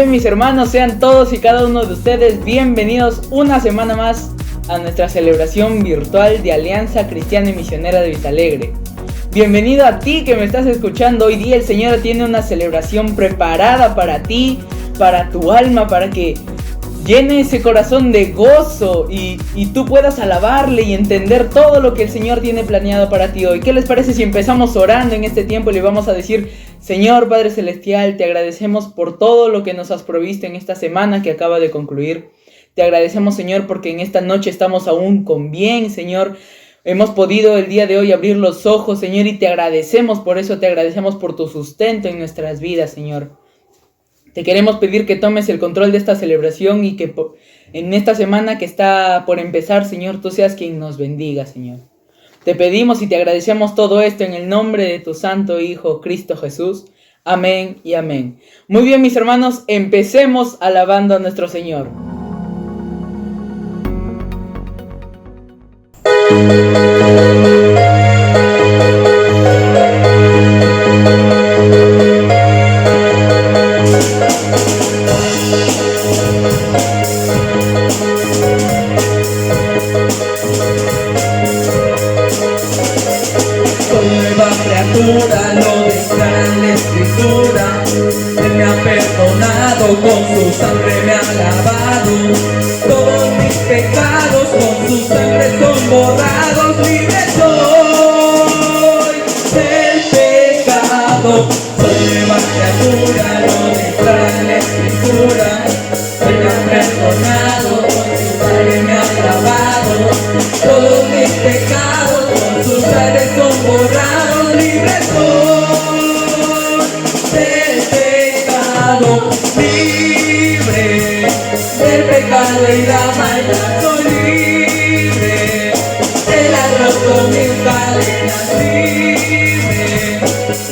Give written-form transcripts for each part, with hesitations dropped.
bien, mis hermanos, sean todos y cada uno de ustedes bienvenidos una semana más a nuestra celebración virtual de Alianza Cristiana y Misionera de Vistalegre. Bienvenido a ti que me estás escuchando. Hoy día el Señor tiene una celebración preparada para ti, para tu alma, para que llene ese corazón de gozo y tú puedas alabarle y entender todo lo que el Señor tiene planeado para ti hoy. ¿Qué les parece si empezamos orando en este tiempo y le vamos a decir: Señor Padre Celestial, te agradecemos por todo lo que nos has provisto en esta semana que acaba de concluir. Te agradecemos, Señor, porque en esta noche estamos aún con bien, Señor. Hemos podido el día de hoy abrir los ojos, Señor, y te agradecemos por eso. Te agradecemos por tu sustento en nuestras vidas, Señor. Te queremos pedir que tomes el control de esta celebración y que en esta semana que está por empezar, Señor, tú seas quien nos bendiga, Señor. Te pedimos y te agradecemos todo esto en el nombre de tu Santo Hijo, Cristo Jesús. Amén y amén. Muy bien, mis hermanos, empecemos alabando a nuestro Señor. Con su sangre me ha lavado, todos mis pecados con su sangre son borrados, libre soy del pecado, soy nueva criatura, lo declara en la Escritura, Él me ha perdonado, con su sangre me ha lavado, todos mis pecados con su sangre son borrados, libre soy del pecado. Del pecado y la maldad soy libre, Él ha roto mis cadenas,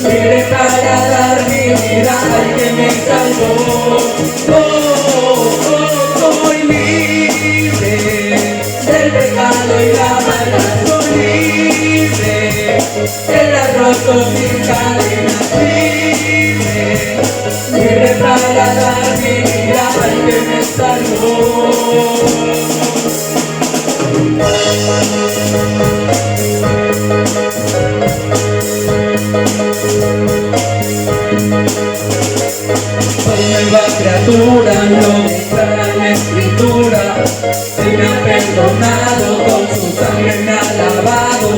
libre para dar mi vida al que me salvó. Soy libre, del pecado y la maldad soy libre, Él ha roto mis cadenas, libre para dar mi vida al que me salvó. Soy nueva criatura, lo declara la Escritura, Él me ha perdonado, con su sangre me ha lavado,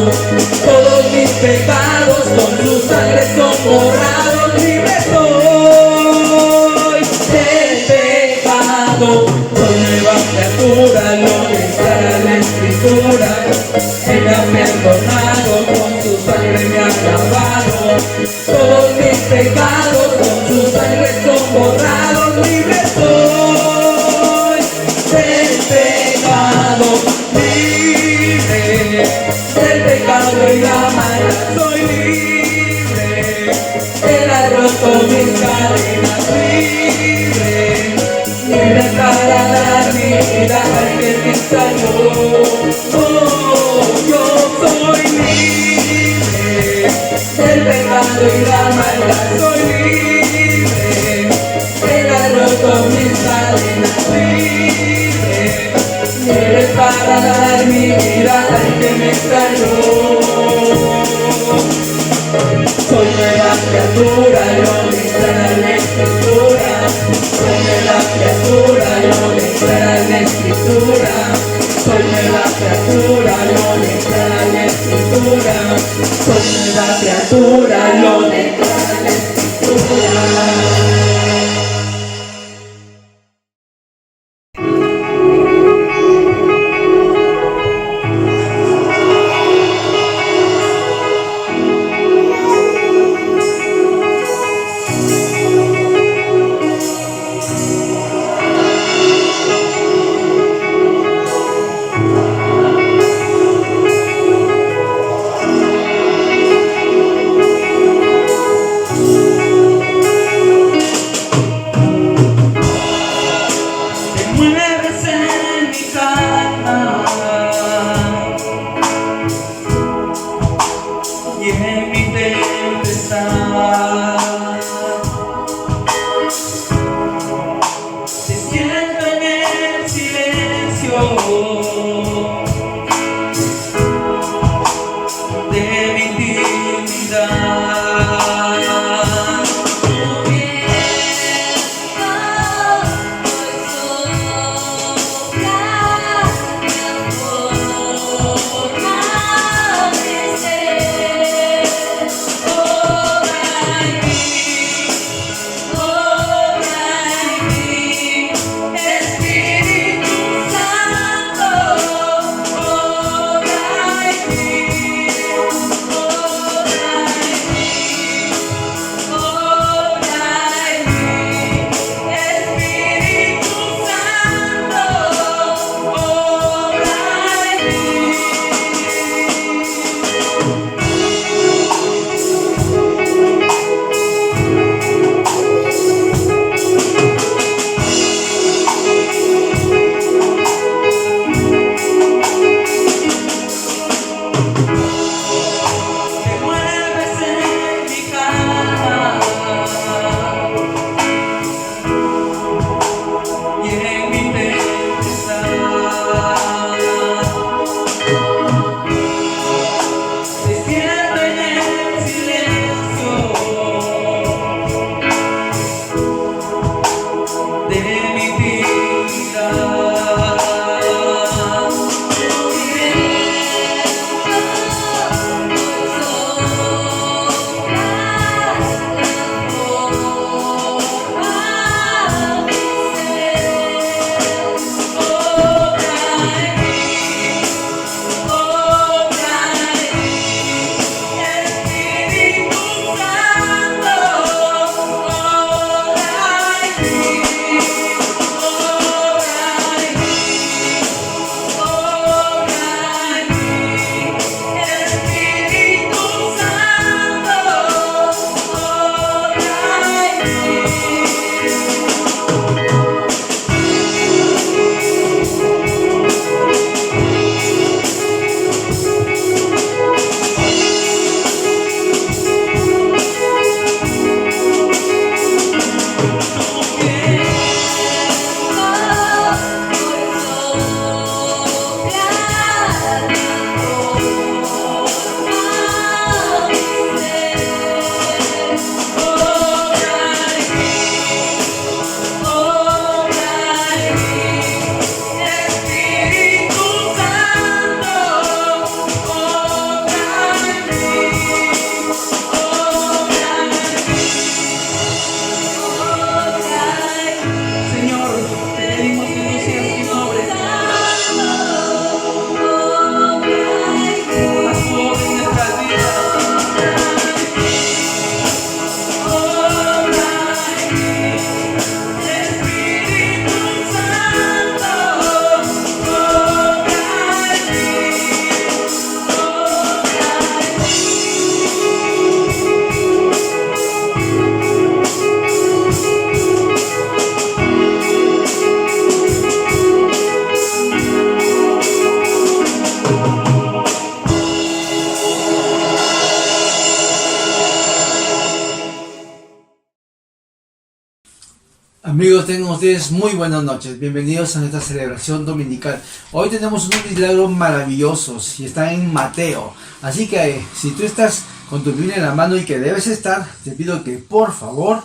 todos mis pecados con su sangre son borrados, libre soy del pecado. Soy nueva criatura, lo declara la Escritura, Él me ha perdonado, con su sangre me ha lavado, todos mis pecados con su sangre son borrados, libre soy del pecado, libre del pecado y la maldad soy libre, Él ha roto mis cadenas, libre para dar mi vida al que me salvó. Yo soy libre del pecado y la maldad soy libre, Él ha roto mis cadenas, libre para dar mi vida al que me salvó. Soy nueva criatura, lo declara la Escritura, soy nueva criatura, lo declara la Escritura, soy nueva criatura, lo declara la Escritura, soy nueva criatura, lo declara la Escritura. Amigos, tengan ustedes muy buenas noches. Bienvenidos a nuestra celebración dominical. Hoy tenemos unos milagros maravillosos y están en Mateo. Así que si tú estás con tu Biblia en la mano y que debes estar, te pido que por favor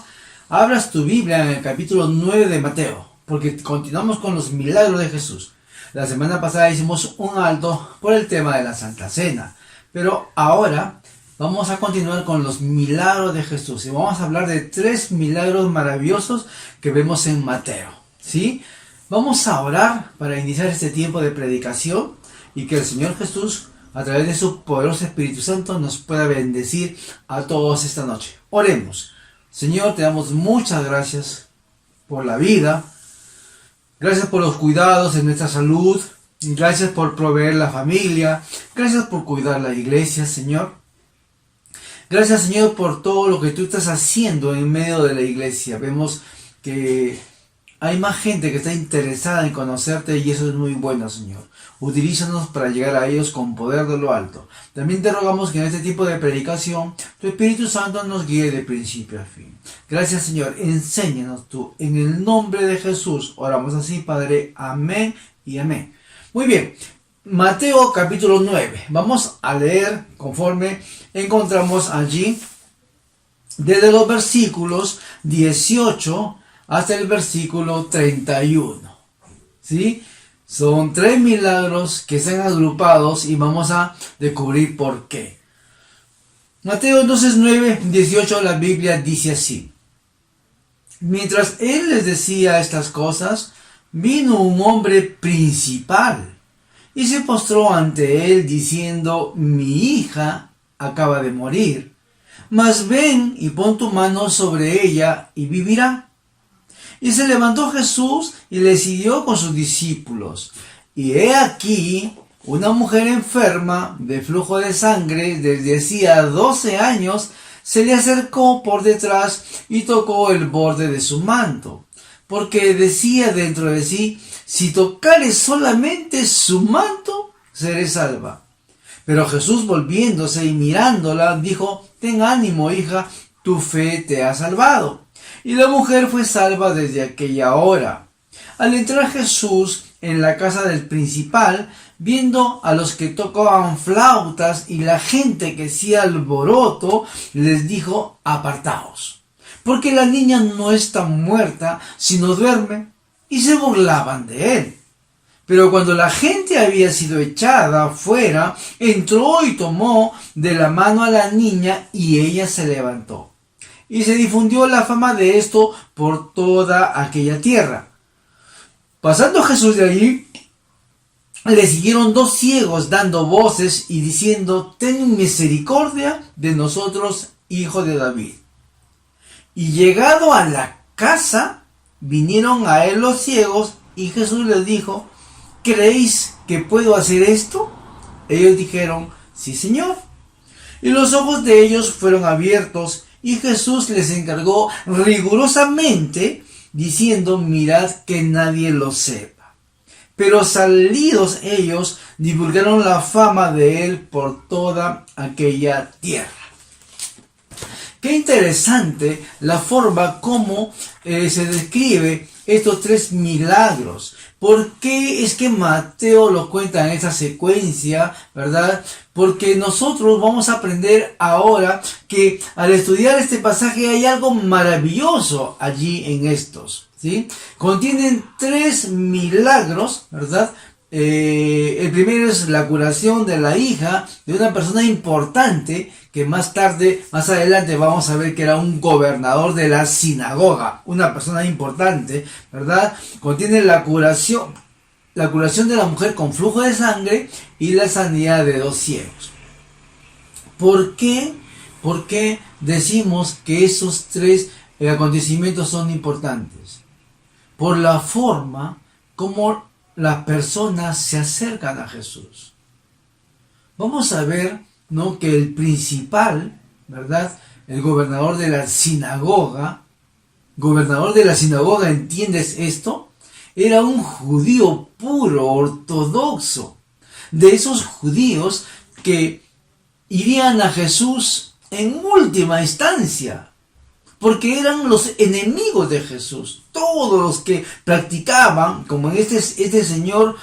abras tu Biblia en el capítulo 9 de Mateo, porque continuamos con los milagros de Jesús. La semana pasada hicimos un alto por el tema de la Santa Cena, pero ahora vamos a continuar con los milagros de Jesús y vamos a hablar de 3 milagros maravillosos que vemos en Mateo, ¿sí? Vamos a orar para iniciar este tiempo de predicación y que el Señor Jesús, a través de su poderoso Espíritu Santo, nos pueda bendecir a todos esta noche. Oremos. Señor, te damos muchas gracias por la vida, gracias por los cuidados en nuestra salud, gracias por proveer la familia, gracias por cuidar la iglesia, Señor. Gracias, Señor, por todo lo que tú estás haciendo en medio de la iglesia. Vemos que hay más gente que está interesada en conocerte y eso es muy bueno, Señor. Utilízanos para llegar a ellos con poder de lo alto. También te rogamos que en este tipo de predicación tu Espíritu Santo nos guíe de principio a fin. Gracias, Señor. Enséñanos tú. En el nombre de Jesús oramos así, Padre. Amén y amén. Muy bien. Mateo capítulo 9. Vamos a leer conforme encontramos allí desde los versículos 18 hasta el versículo 31. ¿Sí? Son 3 milagros que están agrupados y vamos a descubrir por qué. Mateo entonces 9, 18, la Biblia dice así: mientras él les decía estas cosas, vino un hombre principal y se postró ante él diciendo: mi hija acaba de morir, mas ven y pon tu mano sobre ella y vivirá. Y se levantó Jesús y le siguió con sus discípulos. Y he aquí una mujer enferma de flujo de sangre desde hacía 12 años se le acercó por detrás y tocó el borde de su manto, porque decía dentro de sí: si tocare solamente su manto, seré salva. Pero Jesús, volviéndose y mirándola, dijo: ten ánimo, hija, tu fe te ha salvado. Y la mujer fue salva desde aquella hora. Al entrar Jesús en la casa del principal, viendo a los que tocaban flautas y la gente que hacía alboroto, les dijo: apartaos, porque la niña no está muerta, sino duerme. Y se burlaban de él. Pero cuando la gente había sido echada fuera, entró y tomó de la mano a la niña, y ella se levantó. Y se difundió la fama de esto por toda aquella tierra. Pasando Jesús de allí, le siguieron 2 ciegos dando voces y diciendo: ten misericordia de nosotros, hijo de David. Y llegado a la casa, vinieron a él los ciegos, y Jesús les dijo: ¿creéis que puedo hacer esto? Ellos dijeron: sí, Señor. Y los ojos de ellos fueron abiertos, y Jesús les encargó rigurosamente, diciendo: mirad que nadie lo sepa. Pero salidos ellos, divulgaron la fama de él por toda aquella tierra. Qué interesante la forma como se describe estos 3 milagros. ¿Por qué es que Mateo lo cuenta en esa secuencia, verdad? Porque nosotros vamos a aprender ahora que al estudiar este pasaje hay algo maravilloso allí en estos, ¿sí? Contienen 3 milagros, ¿verdad? El primero es la curación de la hija de una persona importante que más adelante vamos a ver que era un gobernador de la sinagoga, una persona importante, ¿verdad? Contiene la curación de la mujer con flujo de sangre y la sanidad de 2 ciegos. ¿Por qué? ¿Por qué decimos que esos 3 acontecimientos son importantes? Por la forma como las personas se acercan a Jesús. Vamos a ver, ¿no?, que el principal, ¿verdad?, el gobernador de la sinagoga, ¿entiendes esto? Era un judío puro, ortodoxo, de esos judíos que irían a Jesús en última instancia. porque eran los enemigos de Jesús. Todos los que practicaban, como en este señor,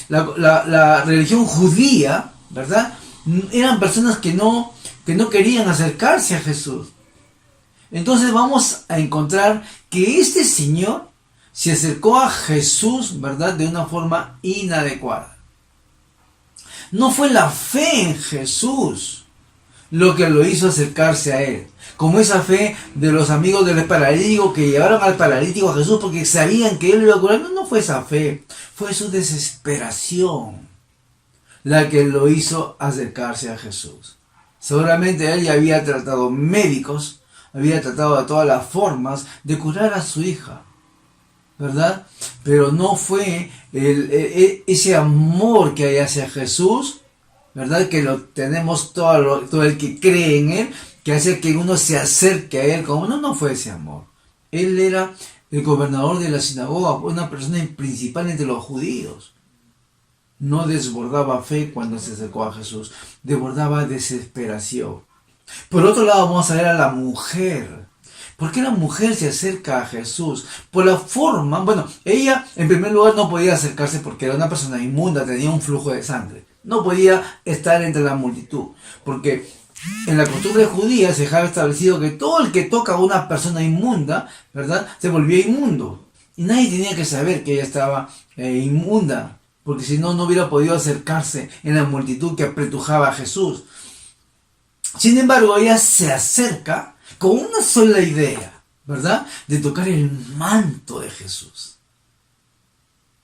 la religión judía, ¿verdad? Eran personas que no querían acercarse a Jesús. Entonces vamos a encontrar que este señor se acercó a Jesús, ¿verdad?, de una forma inadecuada. No fue la fe en Jesús lo que lo hizo acercarse a él, como esa fe de los amigos del paralítico que llevaron al paralítico a Jesús porque sabían que él lo iba a curar. No fue esa fe, fue su desesperación la que lo hizo acercarse a Jesús. Seguramente él ya había tratado médicos, había tratado de todas las formas de curar a su hija, ¿verdad? Pero no fue ese amor que hay hacia Jesús, ¿verdad? Que lo tenemos todo el que cree en él, que hace que uno se acerque a él. Como no fue ese amor. Él era el gobernador de la sinagoga, una persona principal entre los judíos. No desbordaba fe cuando se acercó a Jesús, desbordaba desesperación. Por otro lado, vamos a ver a la mujer. ¿Por qué la mujer se acerca a Jesús? Por la forma, bueno, ella en primer lugar no podía acercarse porque era una persona inmunda, tenía un flujo de sangre. No podía estar entre la multitud, porque en la costumbre judía se dejaba establecido que todo el que toca a una persona inmunda, ¿verdad?, se volvía inmundo. Y nadie tenía que saber que ella estaba inmunda, porque si no, no hubiera podido acercarse en la multitud que apretujaba a Jesús. Sin embargo, ella se acerca con una sola idea, ¿verdad?, de tocar el manto de Jesús.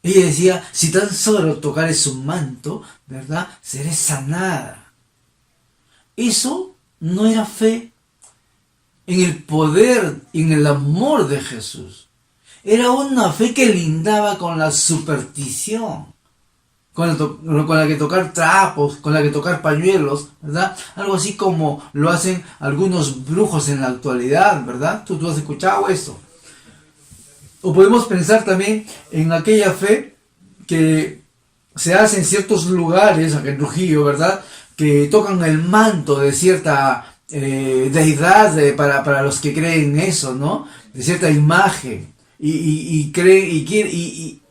Ella decía, si tan solo tocaré su manto, ¿verdad?, seré sanada. Eso no era fe en el poder y en el amor de Jesús. Era una fe que lindaba con la superstición, con la que tocar trapos, con la que tocar pañuelos, ¿verdad? Algo así como lo hacen algunos brujos en la actualidad, ¿verdad? Tú has escuchado eso. O podemos pensar también en aquella fe que se hace en ciertos lugares, aquí en Trujillo, ¿verdad?, que tocan el manto de cierta deidad para los que creen en eso, ¿no?, de cierta imagen, y creen y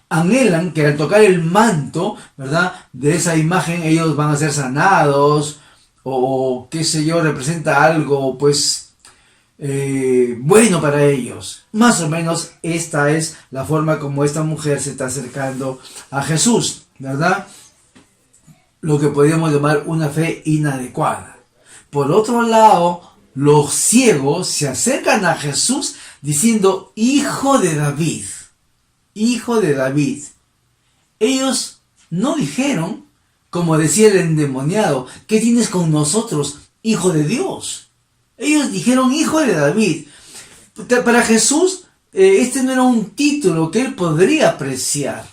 anhelan que al tocar el manto, ¿verdad?, de esa imagen ellos van a ser sanados, o qué sé yo, representa algo, pues, bueno para ellos. Más o menos esta es la forma como esta mujer se está acercando a Jesús, ¿verdad? Lo que podríamos llamar una fe inadecuada. Por otro lado, los ciegos se acercan a Jesús diciendo, Hijo de David, Hijo de David. Ellos no dijeron, como decía el endemoniado, ¿qué tienes con nosotros, Hijo de Dios? Ellos dijeron, Hijo de David. Para Jesús, este no era un título que él podría apreciar.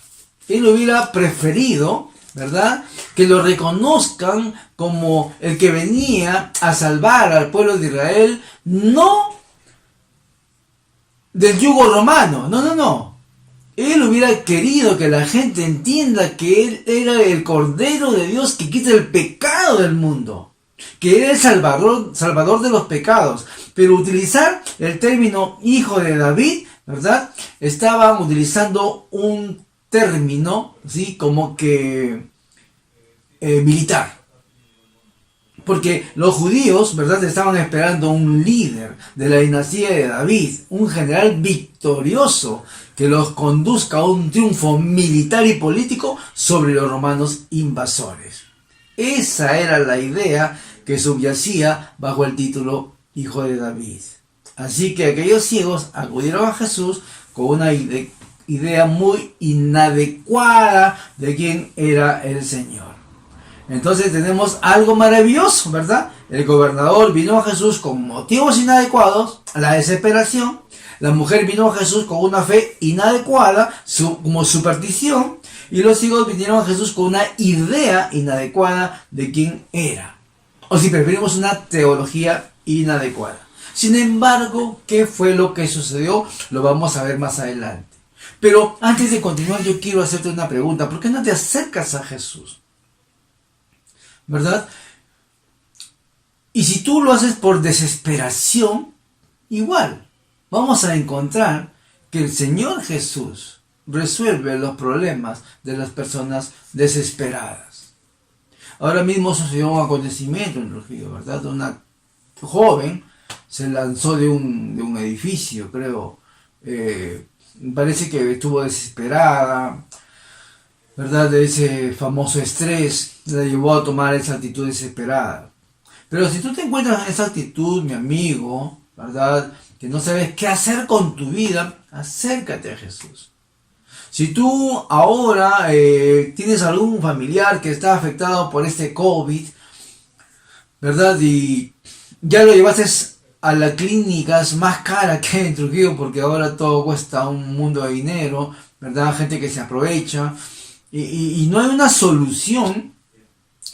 Él hubiera preferido, ¿verdad?, que lo reconozcan como el que venía a salvar al pueblo de Israel, no del yugo romano, no. Él hubiera querido que la gente entienda que él era el Cordero de Dios que quita el pecado del mundo, que era el salvador de los pecados. Pero utilizar el término Hijo de David, ¿verdad?, estaban utilizando un término, ¿sí?, como que militar. Porque los judíos, ¿verdad?, estaban esperando un líder de la dinastía de David, un general victorioso que los conduzca a un triunfo militar y político sobre los romanos invasores. Esa era la idea que subyacía bajo el título Hijo de David. Así que aquellos ciegos acudieron a Jesús con una idea muy inadecuada de quién era el Señor. Entonces tenemos algo maravilloso, ¿verdad? El gobernador vino a Jesús con motivos inadecuados, la desesperación. La mujer vino a Jesús con una fe inadecuada, como superstición. Y los ciegos vinieron a Jesús con una idea inadecuada de quién era. O si preferimos, una teología inadecuada. Sin embargo, ¿qué fue lo que sucedió? Lo vamos a ver más adelante. Pero antes de continuar, yo quiero hacerte una pregunta. ¿Por qué no te acercas a Jesús? ¿Verdad? Y si tú lo haces por desesperación, igual vamos a encontrar que el Señor Jesús resuelve los problemas de las personas desesperadas. Ahora mismo sucedió un acontecimiento en Trujillo, ¿verdad? Una joven se lanzó de un edificio, creo. Parece que estuvo desesperada, ¿verdad? De ese famoso estrés la llevó a tomar esa actitud desesperada. Pero si tú te encuentras en esa actitud, mi amigo, ¿verdad?, que no sabes qué hacer con tu vida, acércate a Jesús. Si tú ahora tienes algún familiar que está afectado por este COVID, ¿verdad?, y ya lo llevaste a las clínicas más caras que hay en Trujillo, porque ahora todo cuesta un mundo de dinero, ¿verdad?, gente que se aprovecha, y no hay una solución,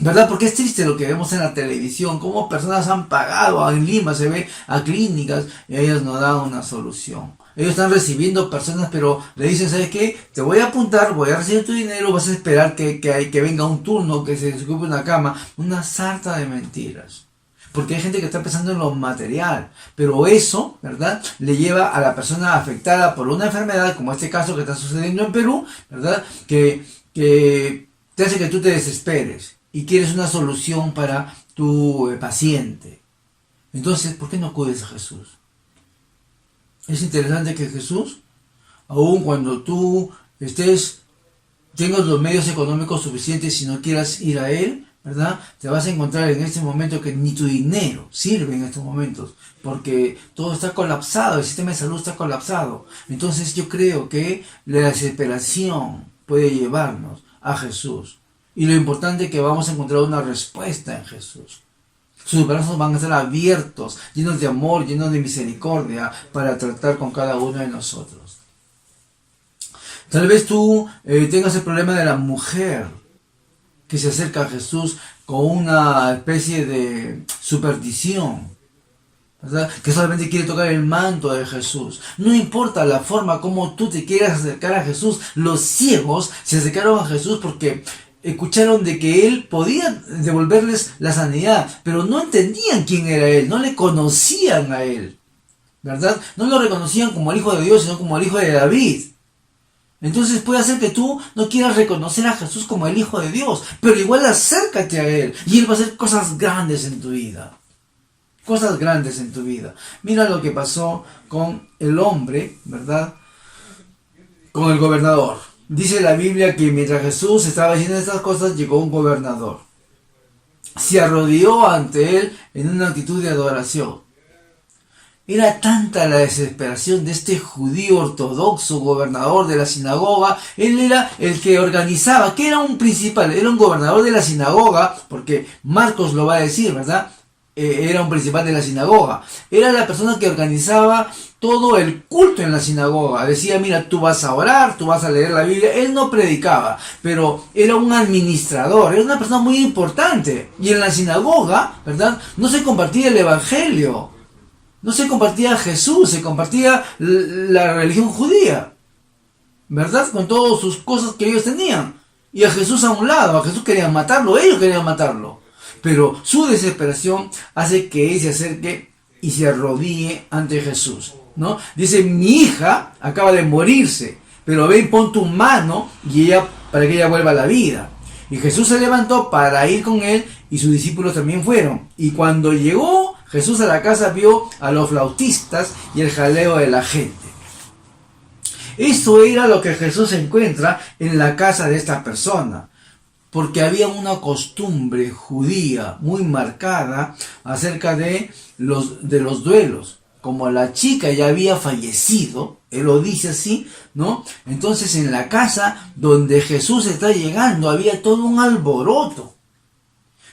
¿verdad? Porque es triste lo que vemos en la televisión, cómo personas han pagado, en Lima se ve a clínicas y ellos no dan una solución. Ellos están recibiendo personas, pero le dicen, ¿sabes qué? Te voy a apuntar, voy a recibir tu dinero, vas a esperar que venga un turno, que se desocupe una cama. Una sarta de mentiras. Porque hay gente que está pensando en lo material, pero eso, ¿verdad?, le lleva a la persona afectada por una enfermedad, como este caso que está sucediendo en Perú, ¿verdad?, que te hace que tú te desesperes y quieres una solución para tu paciente. Entonces, ¿por qué no acudes a Jesús? Es interesante que Jesús, aun cuando tú tengas los medios económicos suficientes y no quieras ir a Él, ¿verdad?, te vas a encontrar en este momento que ni tu dinero sirve en estos momentos, porque todo está colapsado, el sistema de salud está colapsado. Entonces yo creo que la desesperación puede llevarnos a Jesús. Y lo importante es que vamos a encontrar una respuesta en Jesús. Sus brazos van a estar abiertos, llenos de amor, llenos de misericordia, para tratar con cada uno de nosotros. Tal vez tú tengas el problema de la mujer que se acerca a Jesús con una especie de superstición, ¿verdad?, que solamente quiere tocar el manto de Jesús. No importa la forma como tú te quieras acercar a Jesús, los ciegos se acercaron a Jesús porque escucharon de que Él podía devolverles la sanidad, pero no entendían quién era Él, no le conocían a Él, ¿verdad? No lo reconocían como el Hijo de Dios, sino como el Hijo de David. Entonces puede ser que tú no quieras reconocer a Jesús como el Hijo de Dios, pero igual acércate a Él y Él va a hacer cosas grandes en tu vida. Cosas grandes en tu vida. Mira lo que pasó con el hombre, ¿verdad?, con el gobernador. Dice la Biblia que mientras Jesús estaba haciendo estas cosas, llegó un gobernador. Se arrodilló ante Él en una actitud de adoración. Era tanta la desesperación de este judío ortodoxo, gobernador de la sinagoga. Él era el que organizaba, que era un principal, era un gobernador de la sinagoga, porque Marcos lo va a decir, ¿verdad? Era un principal de la sinagoga. Era la persona que organizaba todo el culto en la sinagoga. Decía, mira, tú vas a orar, tú vas a leer la Biblia. Él no predicaba, pero era un administrador, era una persona muy importante. Y en la sinagoga, ¿verdad?, no se compartía el evangelio. No se compartía Jesús, se compartía la religión judía, ¿verdad?, con todas sus cosas que ellos tenían. Y a Jesús a un lado, a Jesús querían matarlo, ellos querían matarlo. Pero su desesperación hace que él se acerque y se arrodille ante Jesús, ¿no? Dice, mi hija acaba de morirse, pero ven, pon tu mano para que ella vuelva a la vida. Y Jesús se levantó para ir con él y sus discípulos también fueron. Y cuando llegó Jesús a la casa, vio a los flautistas y el jaleo de la gente. Eso era lo que Jesús encuentra en la casa de esta persona. Porque había una costumbre judía muy marcada acerca de los duelos. Como la chica ya había fallecido, él lo dice así, ¿no? Entonces en la casa donde Jesús está llegando había todo un alboroto.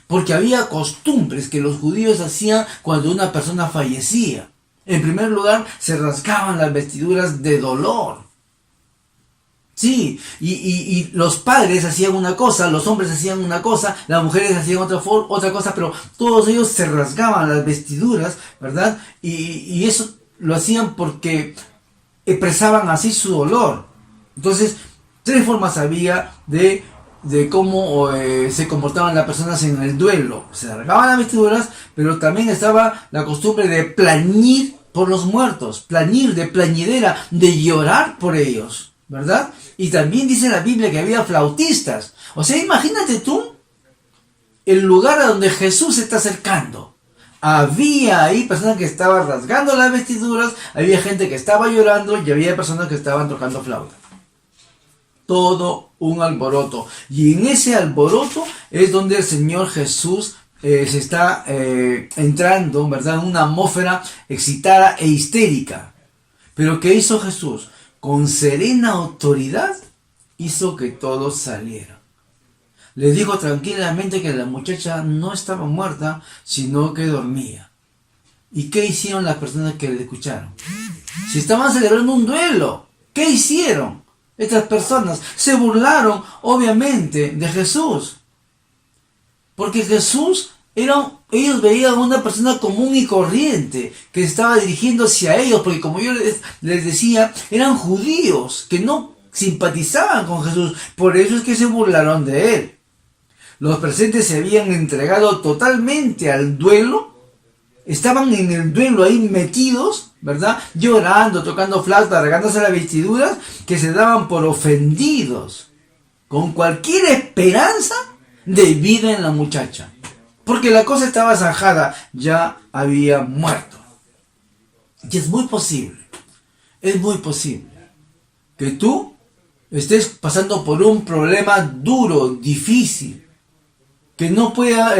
Porque había costumbres que los judíos hacían cuando una persona fallecía. En primer lugar, se rasgaban las vestiduras de dolor. Sí, y los padres hacían una cosa, los hombres hacían una cosa, las mujeres hacían otra cosa, pero todos ellos se rasgaban las vestiduras, ¿verdad? Y eso lo hacían porque expresaban así su dolor. Entonces, tres formas había de cómo se comportaban las personas en el duelo. Se rasgaban las vestiduras, pero también estaba la costumbre de plañir por los muertos, plañir, de plañidera, de llorar por ellos, ¿verdad? Y también dice la Biblia que había flautistas. O sea, imagínate tú el lugar a donde Jesús se está acercando. Había ahí personas que estaban rasgando las vestiduras, había gente que estaba llorando y había personas que estaban tocando flauta. Todo un alboroto. Y en ese alboroto es donde el Señor Jesús se está entrando, ¿verdad?, en una atmósfera excitada e histérica. Pero ¿qué hizo Jesús? Con serena autoridad hizo que todos salieran. Le dijo tranquilamente que la muchacha no estaba muerta, sino que dormía. ¿Y qué hicieron las personas que le escucharon? Si estaban celebrando un duelo, ¿qué hicieron? Estas personas se burlaron, obviamente, de Jesús. Porque Jesús ellos veían a una persona común y corriente que estaba dirigiendo hacia ellos, porque como yo les decía, eran judíos que no simpatizaban con Jesús, por eso es que se burlaron de él. Los presentes se habían entregado totalmente al duelo, estaban en el duelo ahí metidos, ¿verdad?, llorando, tocando flauta, regándose las vestiduras, que se daban por ofendidos, con cualquier esperanza de vida en la muchacha. Porque la cosa estaba zanjada, ya había muerto. Y es muy posible que tú estés pasando por un problema duro, difícil, que no pueda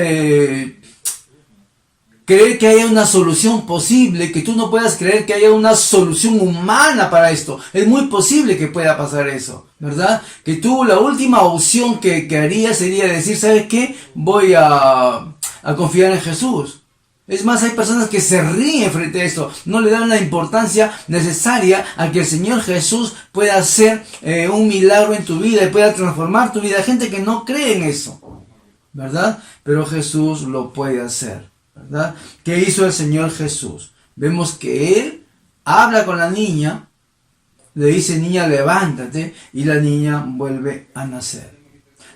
creer que haya una solución posible, que tú no puedas creer que haya una solución humana para esto. Es muy posible que pueda pasar eso, ¿verdad? Que tú la última opción que harías sería decir, ¿sabes qué? Voy a confiar en Jesús. Es más, hay personas que se ríen frente a esto, no le dan la importancia necesaria a que el Señor Jesús pueda hacer un milagro en tu vida y pueda transformar tu vida. Hay gente que no cree en eso, ¿verdad? Pero Jesús lo puede hacer, ¿verdad? ¿Qué hizo el Señor Jesús? Vemos que Él habla con la niña, le dice, niña, levántate, y la niña vuelve a nacer.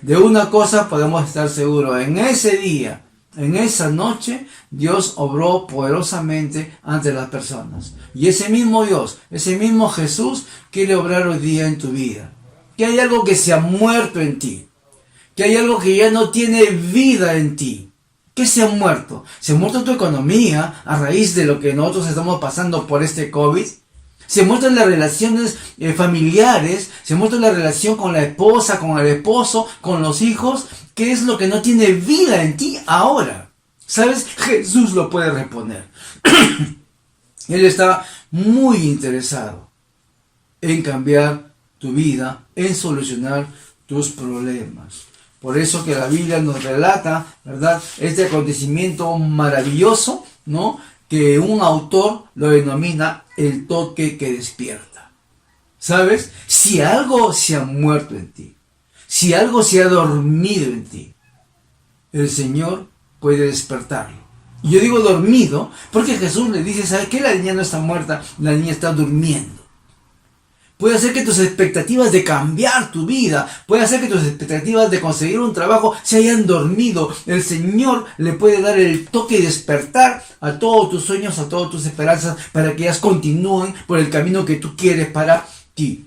De una cosa podemos estar seguros, en ese día, en esa noche, Dios obró poderosamente ante las personas. Y ese mismo Dios, ese mismo Jesús, quiere obrar hoy día en tu vida. Que hay algo que se ha muerto en ti. Que hay algo que ya no tiene vida en ti. ¿Qué se ha muerto? Se ha muerto tu economía a raíz de lo que nosotros estamos pasando por este COVID. Se muestran las relaciones familiares, se muestra la relación con la esposa, con el esposo, con los hijos. ¿Qué es lo que no tiene vida en ti ahora? ¿Sabes? Jesús lo puede reponer. Él está muy interesado en cambiar tu vida, en solucionar tus problemas. Por eso que la Biblia nos relata, ¿verdad?, este acontecimiento maravilloso, ¿no?, que un autor lo denomina el toque que despierta. ¿Sabes? Si algo se ha muerto en ti, si algo se ha dormido en ti, el Señor puede despertarlo. Y yo digo dormido porque Jesús le dice, ¿sabes qué? La niña no está muerta, la niña está durmiendo. Puede hacer que tus expectativas de cambiar tu vida, puede hacer que tus expectativas de conseguir un trabajo se hayan dormido. El Señor le puede dar el toque y despertar a todos tus sueños, a todas tus esperanzas, para que ellas continúen por el camino que tú quieres para ti.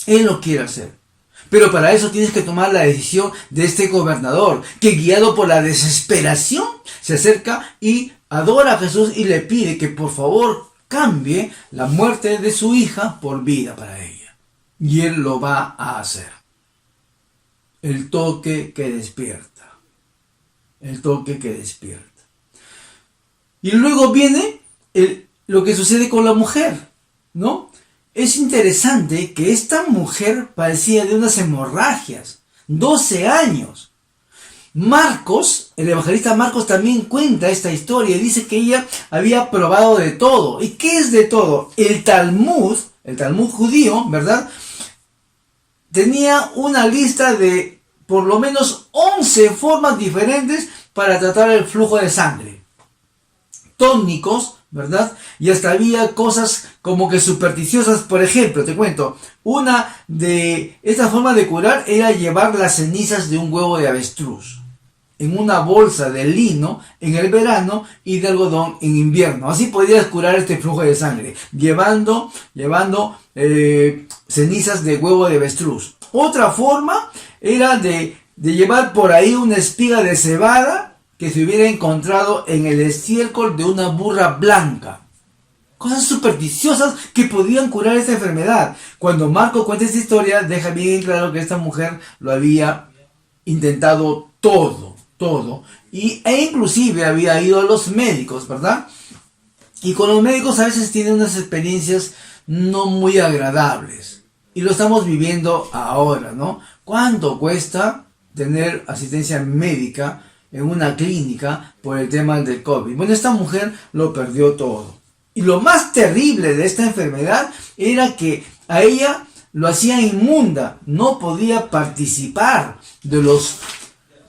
Él lo quiere hacer. Pero para eso tienes que tomar la decisión de este gobernador, que guiado por la desesperación, se acerca y adora a Jesús y le pide que por favor cambie la muerte de su hija por vida para ella. Y él lo va a hacer. El toque que despierta. El toque que despierta. Y luego viene lo que sucede con la mujer, ¿no? Es interesante que esta mujer padecía de unas hemorragias, 12 años. Marcos, el evangelista Marcos también cuenta esta historia y dice que ella había probado de todo. ¿Y qué es de todo? El Talmud judío, ¿verdad?, tenía una lista de por lo menos 11 formas diferentes para tratar el flujo de sangre. Tónicos, ¿verdad? Y hasta había cosas como que supersticiosas. Por ejemplo, te cuento, una de estas formas de curar era llevar las cenizas de un huevo de avestruz. en una bolsa de lino en el verano y de algodón en invierno. Así podías curar este flujo de sangre, llevando cenizas de huevo de avestruz. Otra forma era de llevar por ahí una espiga de cebada que se hubiera encontrado en el estiércol de una burra blanca. Cosas supersticiosas que podían curar esta enfermedad. Cuando Marco cuenta esta historia, deja bien claro que esta mujer lo había intentado todo, e inclusive había ido a los médicos, ¿verdad? Y con los médicos a veces tienen unas experiencias no muy agradables. Y lo estamos viviendo ahora, ¿no? ¿Cuánto cuesta tener asistencia médica en una clínica por el tema del COVID? Bueno, esta mujer lo perdió todo. Y lo más terrible de esta enfermedad era que a ella lo hacía inmunda. No podía participar de los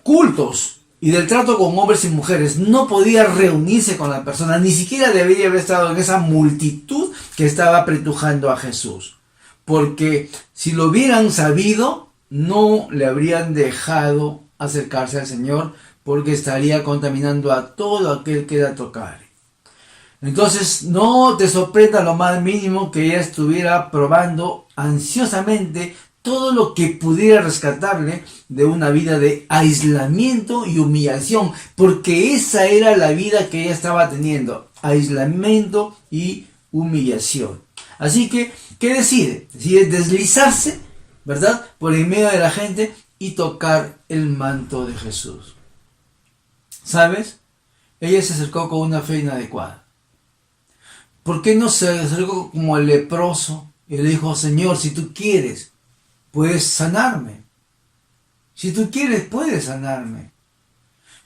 cultos y del trato con hombres y mujeres. No podía reunirse con la persona. Ni siquiera debería haber estado en esa multitud que estaba apretujando a Jesús. Porque si lo hubieran sabido, no le habrían dejado acercarse al Señor, porque estaría contaminando a todo aquel que la tocare. Entonces no te sorprenda lo más mínimo que ella estuviera probando ansiosamente todo lo que pudiera rescatarle de una vida de aislamiento y humillación, porque esa era la vida que ella estaba teniendo, aislamiento y humillación. Así que, ¿qué decide? Decide deslizarse, ¿verdad?, por en medio de la gente y tocar el manto de Jesús. ¿Sabes? Ella se acercó con una fe inadecuada. ¿Por qué no se acercó como el leproso y le dijo: Señor, si tú quieres, puedes sanarme? Si tú quieres, puedes sanarme.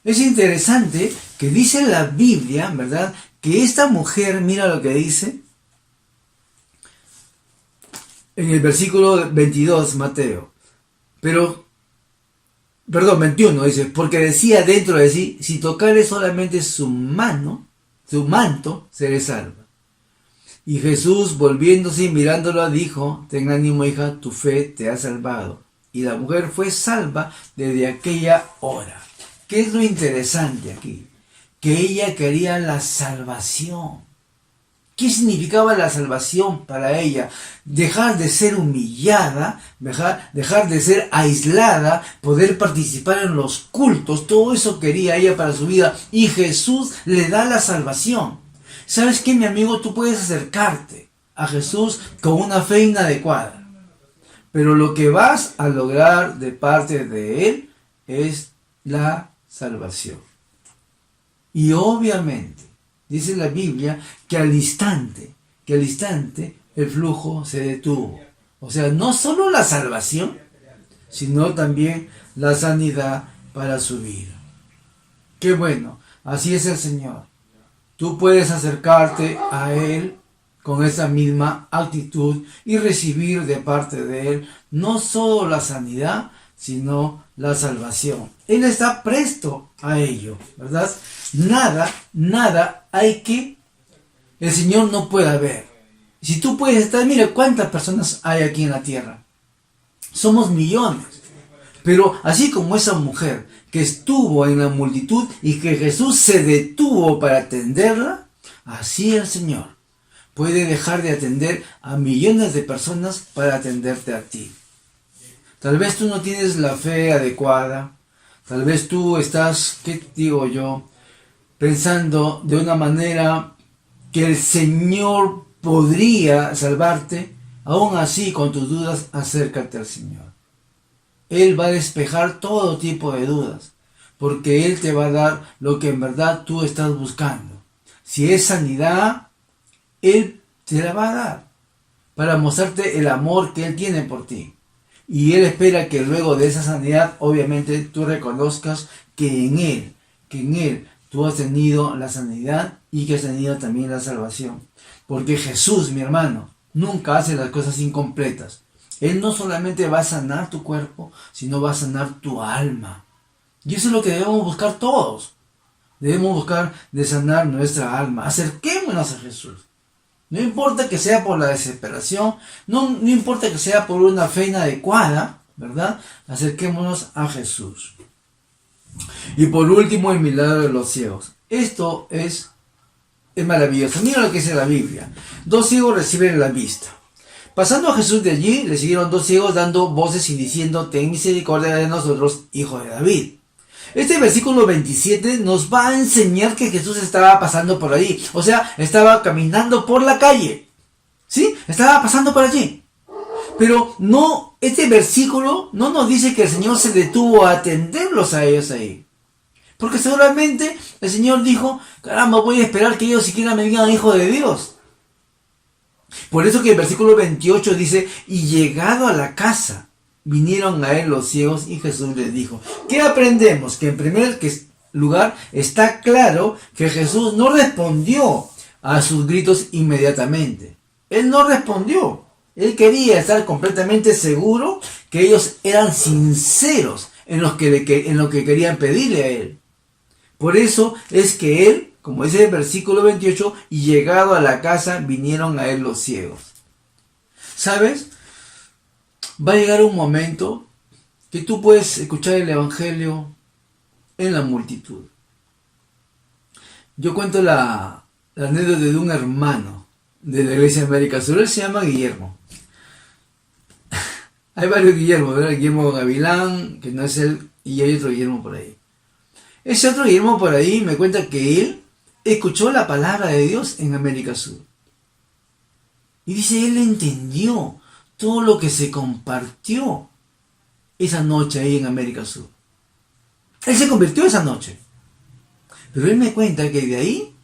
Es interesante que dice la Biblia, ¿verdad?, que esta mujer, mira lo que dice en el versículo 22, Mateo. 21 dice: porque decía dentro de sí, si tocare solamente su manto, seré salva. Y Jesús, volviéndose y mirándola, dijo: ten ánimo, hija, tu fe te ha salvado. Y la mujer fue salva desde aquella hora. ¿Qué es lo interesante aquí? Que ella quería la salvación. ¿Qué significaba la salvación para ella? Dejar de ser humillada, dejar de ser aislada, poder participar en los cultos. Todo eso quería ella para su vida. Y Jesús le da la salvación. ¿Sabes qué, mi amigo? Tú puedes acercarte a Jesús con una fe inadecuada, pero lo que vas a lograr de parte de Él es la salvación. Y obviamente, dice la Biblia que al instante el flujo se detuvo. O sea, no solo la salvación, sino también la sanidad para su vida. Qué bueno, así es el Señor. Tú puedes acercarte a Él con esa misma actitud y recibir de parte de Él no solo la sanidad, sino la salvación. Él está presto a ello, ¿verdad? Nada hay que el Señor no pueda ver. Si tú puedes estar, mira cuántas personas hay aquí en la tierra. Somos millones. Pero así como esa mujer que estuvo en la multitud y que Jesús se detuvo para atenderla, así el Señor puede dejar de atender a millones de personas para atenderte a ti. Tal vez tú no tienes la fe adecuada, tal vez tú estás, ¿qué digo yo?, pensando de una manera que el Señor podría salvarte. Aún así, con tus dudas, acércate al Señor. Él va a despejar todo tipo de dudas, porque Él te va a dar lo que en verdad tú estás buscando. Si es sanidad, Él te la va a dar para mostrarte el amor que Él tiene por ti. Y Él espera que luego de esa sanidad, obviamente, tú reconozcas que en Él tú has tenido la sanidad y que has tenido también la salvación. Porque Jesús, mi hermano, nunca hace las cosas incompletas. Él no solamente va a sanar tu cuerpo, sino va a sanar tu alma. Y eso es lo que debemos buscar todos. Debemos buscar de sanar nuestra alma. Acerquémonos a Jesús. No importa que sea por la desesperación, no importa que sea por una fe inadecuada, ¿verdad? Acerquémonos a Jesús. Y por último, el milagro de los ciegos. Esto es maravilloso. Mira lo que dice la Biblia. 2 ciegos reciben la vista. Pasando a Jesús de allí, le siguieron 2 ciegos dando voces y diciendo: ten misericordia de nosotros, hijo de David. Este versículo 27 nos va a enseñar que Jesús estaba pasando por ahí. O sea, estaba caminando por la calle. ¿Sí? Estaba pasando por allí. Pero no, este versículo no nos dice que el Señor se detuvo a atenderlos a ellos ahí. Porque seguramente el Señor dijo: caramba, voy a esperar que ellos siquiera me digan hijo de Dios. Por eso que el versículo 28 dice: y llegado a la casa, vinieron a él los ciegos y Jesús les dijo. ¿Qué aprendemos? Que en primer lugar está claro que Jesús no respondió a sus gritos inmediatamente. Él no respondió. Él quería estar completamente seguro que ellos eran sinceros en lo que querían pedirle a él. Por eso es que él, como dice el versículo 28, y llegado a la casa vinieron a él los ciegos. ¿Sabes? Va a llegar un momento que tú puedes escuchar el evangelio en la multitud. Yo cuento la anécdota de un hermano de la iglesia de América Sur. Él se llama Guillermo. Hay varios Guillermo, ¿verdad? Guillermo Gavilán, que no es él, y hay otro Guillermo por ahí. Ese otro Guillermo por ahí me cuenta que él escuchó la palabra de Dios en América Sur. Y dice, él entendió todo lo que se compartió esa noche ahí en América Sur. Él se convirtió esa noche. Pero él me cuenta que de ahí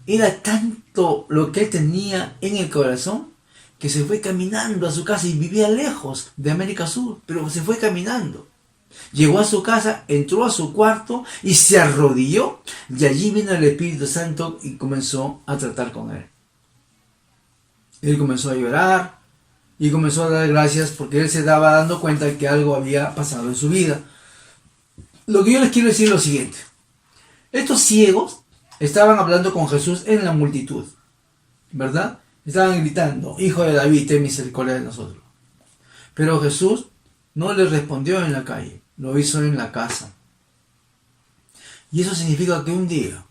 era tanto lo que él tenía en el corazón que se fue caminando a su casa y vivía lejos de América Sur, pero se fue caminando. Llegó a su casa, entró a su cuarto y se arrodilló, y allí vino el Espíritu Santo y comenzó a tratar con él. Él comenzó a llorar y comenzó a dar gracias porque él se daba dando cuenta de que algo había pasado en su vida. Lo que yo les quiero decir es lo siguiente. Estos ciegos estaban hablando con Jesús en la multitud, ¿verdad? Estaban gritando: hijo de David, ten misericordia de nosotros. Pero Jesús no les respondió en la calle, lo hizo en la casa. Y eso significa que un día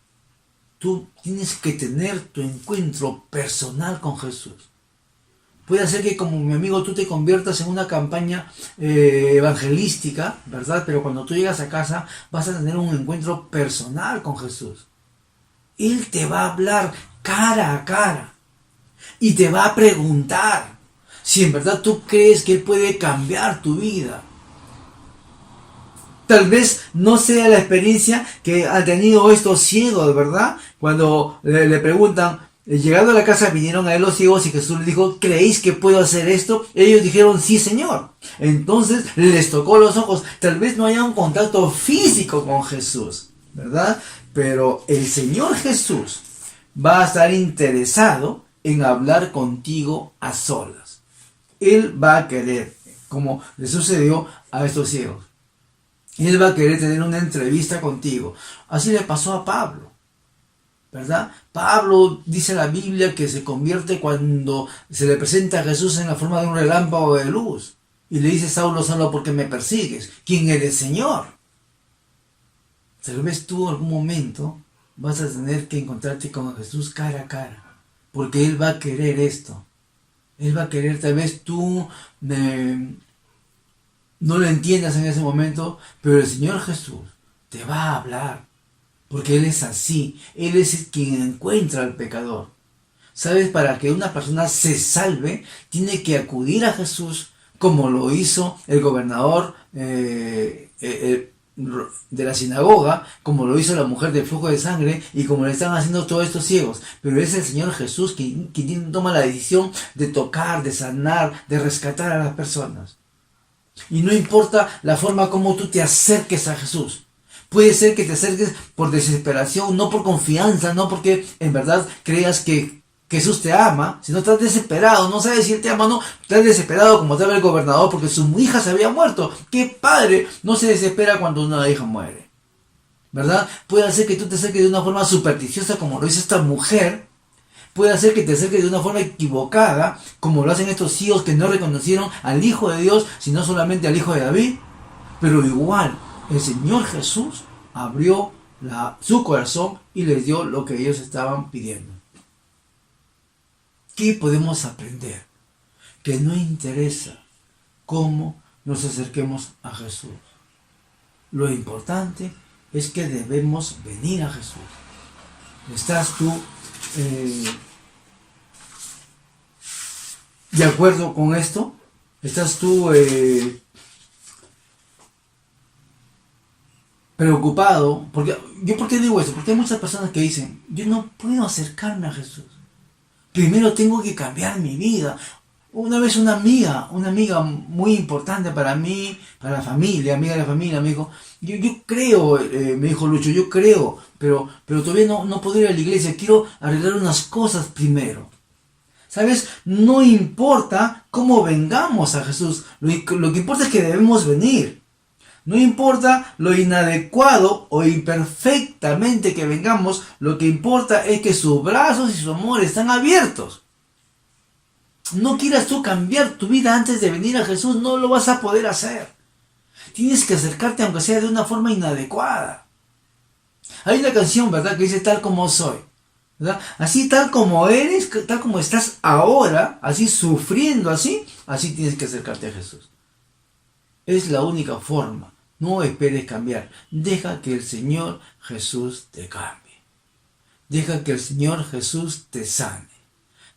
tú tienes que tener tu encuentro personal con Jesús. Puede ser que, como mi amigo, tú te conviertas en una campaña evangelística, ¿verdad? Pero cuando tú llegas a casa vas a tener un encuentro personal con Jesús. Él te va a hablar cara a cara y te va a preguntar si en verdad tú crees que Él puede cambiar tu vida. Tal vez no sea la experiencia que han tenido estos ciegos, ¿verdad? Cuando le preguntan, llegando a la casa vinieron a él los ciegos y Jesús les dijo: ¿creéis que puedo hacer esto? Ellos dijeron: sí, Señor. Entonces les tocó los ojos. Tal vez no haya un contacto físico con Jesús, ¿verdad? Pero el Señor Jesús va a estar interesado en hablar contigo a solas. Él va a querer, como le sucedió a estos ciegos. Él va a querer tener una entrevista contigo. Así le pasó a Pablo, ¿verdad? Pablo, dice la Biblia, que se convierte cuando se le presenta a Jesús en la forma de un relámpago de luz. Y le dice: Saulo, Saulo, ¿por qué me persigues? ¿Quién eres, Señor? Tal vez tú en algún momento vas a tener que encontrarte con Jesús cara a cara. Porque Él va a querer esto. Él va a querer, tal vez tú no lo entiendas en ese momento, pero el Señor Jesús te va a hablar. Porque Él es así. Él es quien encuentra al pecador. ¿Sabes? Para que una persona se salve, tiene que acudir a Jesús, como lo hizo el gobernador de la sinagoga, como lo hizo la mujer del flujo de sangre, y como lo están haciendo todos estos ciegos. Pero es el Señor Jesús quien toma la decisión de tocar, de sanar, de rescatar a las personas. Y no importa la forma como tú te acerques a Jesús. Puede ser que te acerques por desesperación, no por confianza, no porque en verdad creas que Jesús te ama, sino estás desesperado, no sabes si Él te ama o no. Estás desesperado como estaba el gobernador porque su hija se había muerto. ¿Qué padre no se desespera cuando una hija muere? ¿Verdad? Puede ser que tú te acerques de una forma supersticiosa como lo hizo esta mujer. Puede hacer que te acerques de una forma equivocada, como lo hacen estos ciegos que no reconocieron al Hijo de Dios, sino solamente al Hijo de David. Pero igual, el Señor Jesús abrió su corazón y les dio lo que ellos estaban pidiendo. ¿Qué podemos aprender? Que no interesa cómo nos acerquemos a Jesús. Lo importante es que debemos venir a Jesús. ¿Estás tú de acuerdo con esto? ¿Estás tú preocupado? ¿Por qué digo esto? Porque hay muchas personas que dicen, yo no puedo acercarme a Jesús. Primero tengo que cambiar mi vida. Una vez una amiga muy importante para mí, para la familia, amiga de la familia, me dijo, yo creo, me dijo Lucho, yo creo, pero todavía no puedo ir a la iglesia, quiero arreglar unas cosas primero. ¿Sabes? No importa cómo vengamos a Jesús, lo que importa es que debemos venir. No importa lo inadecuado o imperfectamente que vengamos, lo que importa es que sus brazos y su amor están abiertos. No quieras tú cambiar tu vida antes de venir a Jesús, no lo vas a poder hacer. Tienes que acercarte aunque sea de una forma inadecuada. Hay una canción, ¿verdad?, que dice tal como soy, ¿verdad? Así tal como eres, tal como estás ahora, así sufriendo, así tienes que acercarte a Jesús. Es la única forma. No esperes cambiar. Deja que el Señor Jesús te cambie. Deja que el Señor Jesús te sane.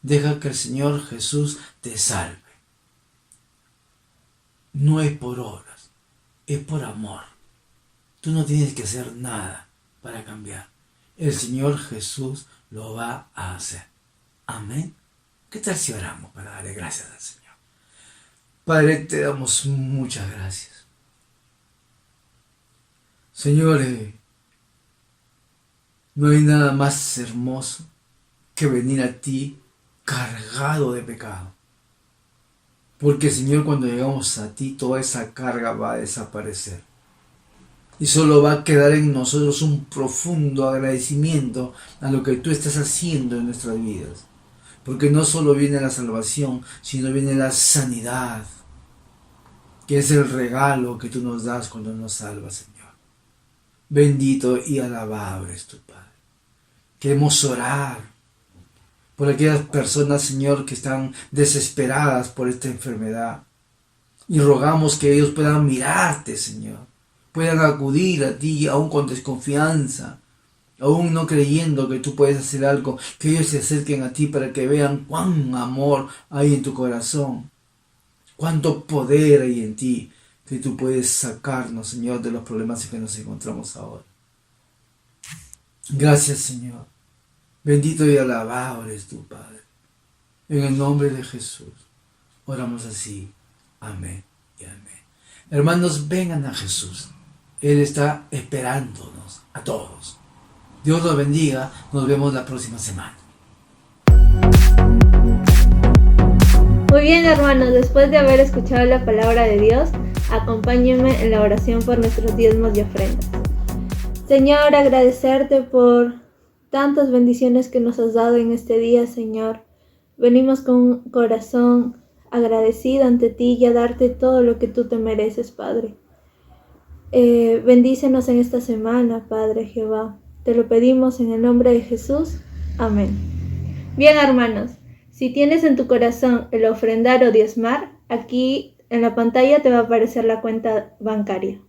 Deja que el Señor Jesús te salve. No es por obras, es por amor. Tú no tienes que hacer nada para cambiar. El Señor Jesús lo va a hacer. Amén. ¿Qué tal si oramos para darle gracias al Señor? Padre, te damos muchas gracias. Señor, no hay nada más hermoso que venir a ti cargado de pecado. Porque, Señor, cuando llegamos a ti, toda esa carga va a desaparecer. Y solo va a quedar en nosotros un profundo agradecimiento a lo que tú estás haciendo en nuestras vidas. Porque no solo viene la salvación, sino viene la sanidad, que es el regalo que tú nos das cuando nos salvas, Señor. Bendito y alabado es tu Padre. Queremos orar por aquellas personas, Señor, que están desesperadas por esta enfermedad. Y rogamos que ellos puedan mirarte, Señor. Puedan acudir a ti aún con desconfianza, aún no creyendo que tú puedes hacer algo. Que ellos se acerquen a ti para que vean cuán amor hay en tu corazón. Cuánto poder hay en ti, que tú puedes sacarnos, Señor, de los problemas en que nos encontramos ahora. Gracias, Señor. Bendito y alabado eres tu Padre. En el nombre de Jesús, oramos así. Amén y amén. Hermanos, vengan a Jesús. Él está esperándonos a todos. Dios los bendiga. Nos vemos la próxima semana. Muy bien, hermanos, después de haber escuchado la palabra de Dios, acompáñenme en la oración por nuestros diezmos y ofrendas. Señor, agradecerte por tantas bendiciones que nos has dado en este día, Señor. Venimos con un corazón agradecido ante ti y a darte todo lo que tú te mereces, Padre. Bendícenos en esta semana, Padre Jehová. Te lo pedimos en el nombre de Jesús. Amén. Bien, hermanos, si tienes en tu corazón el ofrendar o diezmar, aquí en la pantalla te va a aparecer la cuenta bancaria.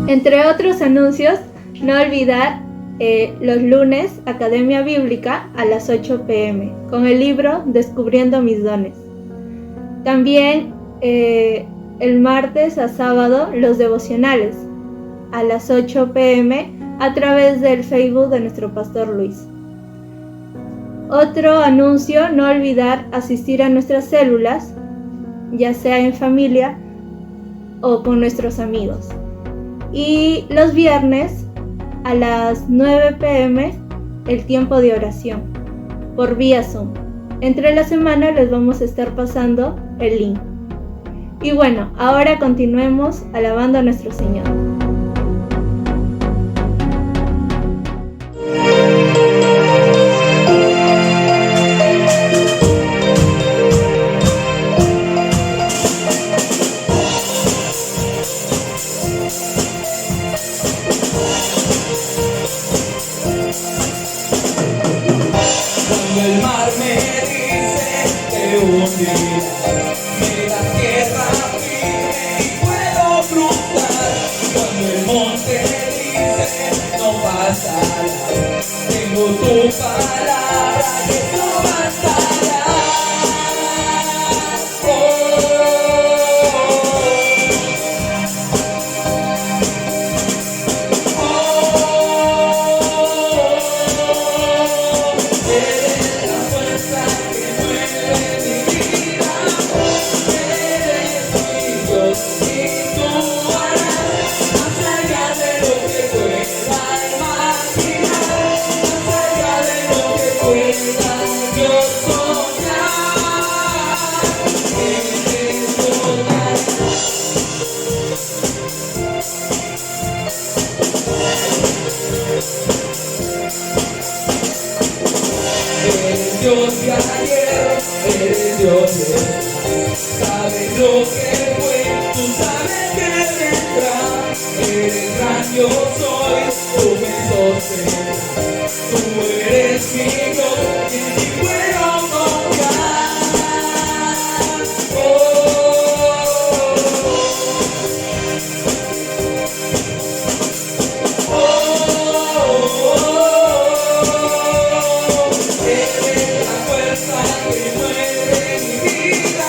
Entre otros anuncios, no olvidar los lunes Academia Bíblica a las 8 p.m. con el libro Descubriendo mis dones. También el martes a sábado los devocionales a las 8 p.m. a través del Facebook de nuestro pastor Luis. Otro anuncio, no olvidar asistir a nuestras células, ya sea en familia o con nuestros amigos. Y los viernes a las 9 p.m. el tiempo de oración por vía Zoom. Entre la semana les vamos a estar pasando el link. Y bueno, ahora continuemos alabando a nuestro Señor. Cuando el mar me dice que un día me da tierra firme y puedo cruzar, cuando el monte dice no pasará, tengo tu palabra que no bastará. Eres Dios de ayer, eres Dios de hoy. Sabes lo que fue, tú sabes que vendrá. Eres gran yo soy, tú me sostendrás. Tú eres mi Dios y en ti puedo confiar. Eres la fuerza que mueve mi vida.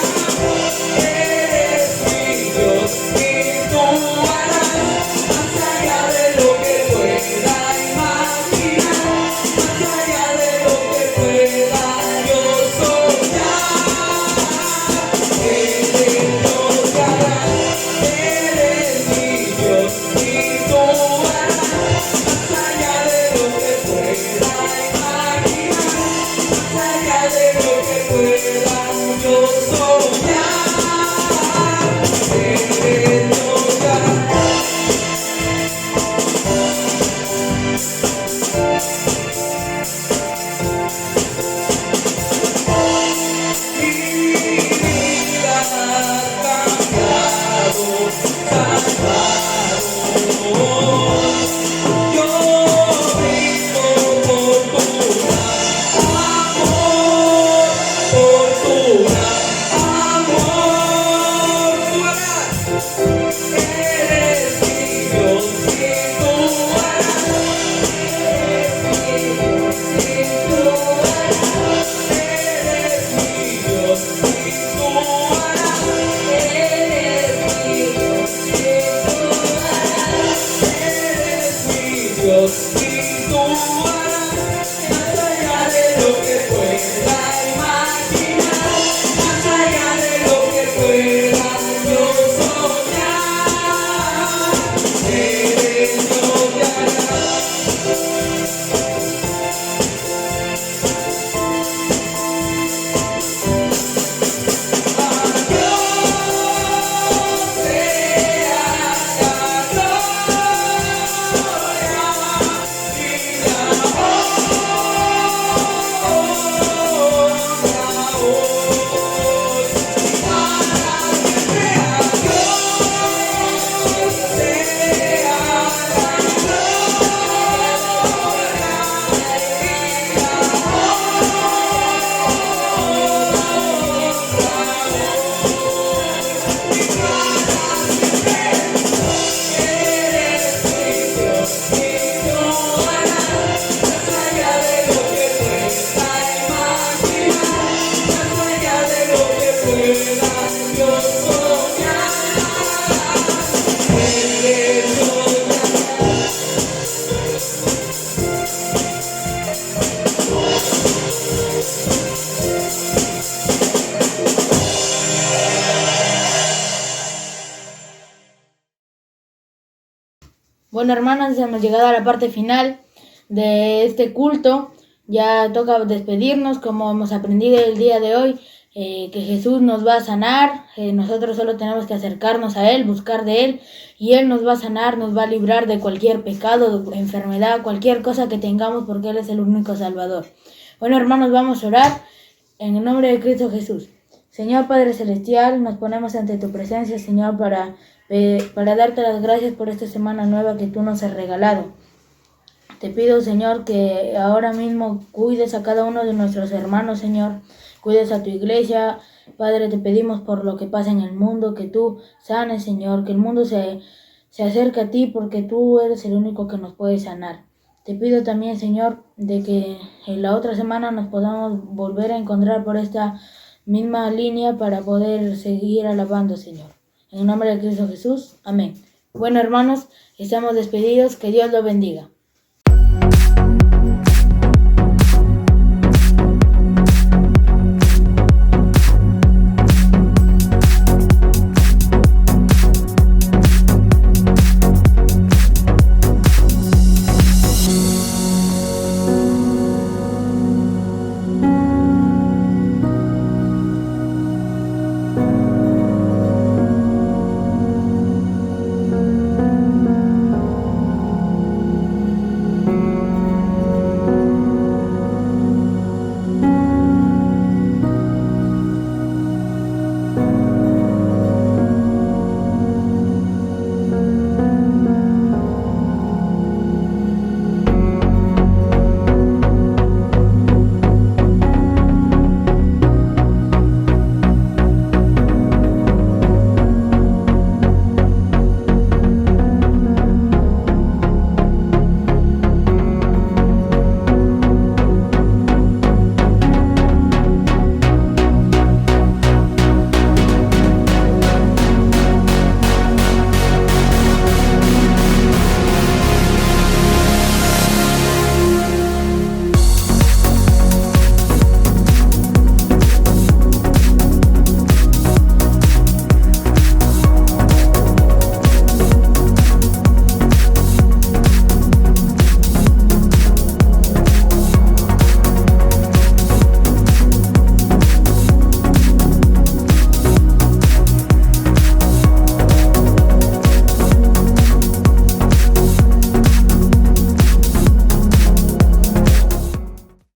Eres mi Dios y tú harás más allá de lo que pueda imaginar, más allá de lo que pueda yo soñar. Eres Dios que harás, eres mi Dios y tú harás más allá de lo que pueda imaginar, más allá de lo que pueda yo soñar. Eres Dios que harás. Mi vida has cambiado, salvado. Yo vivo por tu gran amor, por tu gran amor. Tú harás, eres mi Dios y tú harás, eres mi Dios y tú harás, eres mi Dios y tú harás, eres mi Dios y tú harás, eres mi Dios y tú harás, más allá de lo que pueda imaginar, más allá de lo que pueda yo soñar. Eres Dios que harás. Bueno, hermanos, hemos llegado a la parte final de este culto. Ya toca despedirnos, como hemos aprendido el día de hoy, que Jesús nos va a sanar. Nosotros solo tenemos que acercarnos a Él, buscar de Él, y Él nos va a sanar, nos va a librar de cualquier pecado, de enfermedad, cualquier cosa que tengamos, porque Él es el único Salvador. Bueno, hermanos, vamos a orar en el nombre de Cristo Jesús. Señor Padre Celestial, nos ponemos ante tu presencia, Señor, para darte las gracias por esta semana nueva que tú nos has regalado. Te pido, Señor, que ahora mismo cuides a cada uno de nuestros hermanos, Señor. Cuides a tu iglesia. Padre, te pedimos por lo que pasa en el mundo, que tú sanes, Señor, que el mundo se acerque a ti, porque tú eres el único que nos puede sanar. Te pido también, Señor, de que en la otra semana nos podamos volver a encontrar por esta misma línea para poder seguir alabando, Señor. En el nombre de Cristo Jesús. Amén. Bueno, hermanos, estamos despedidos. Que Dios los bendiga.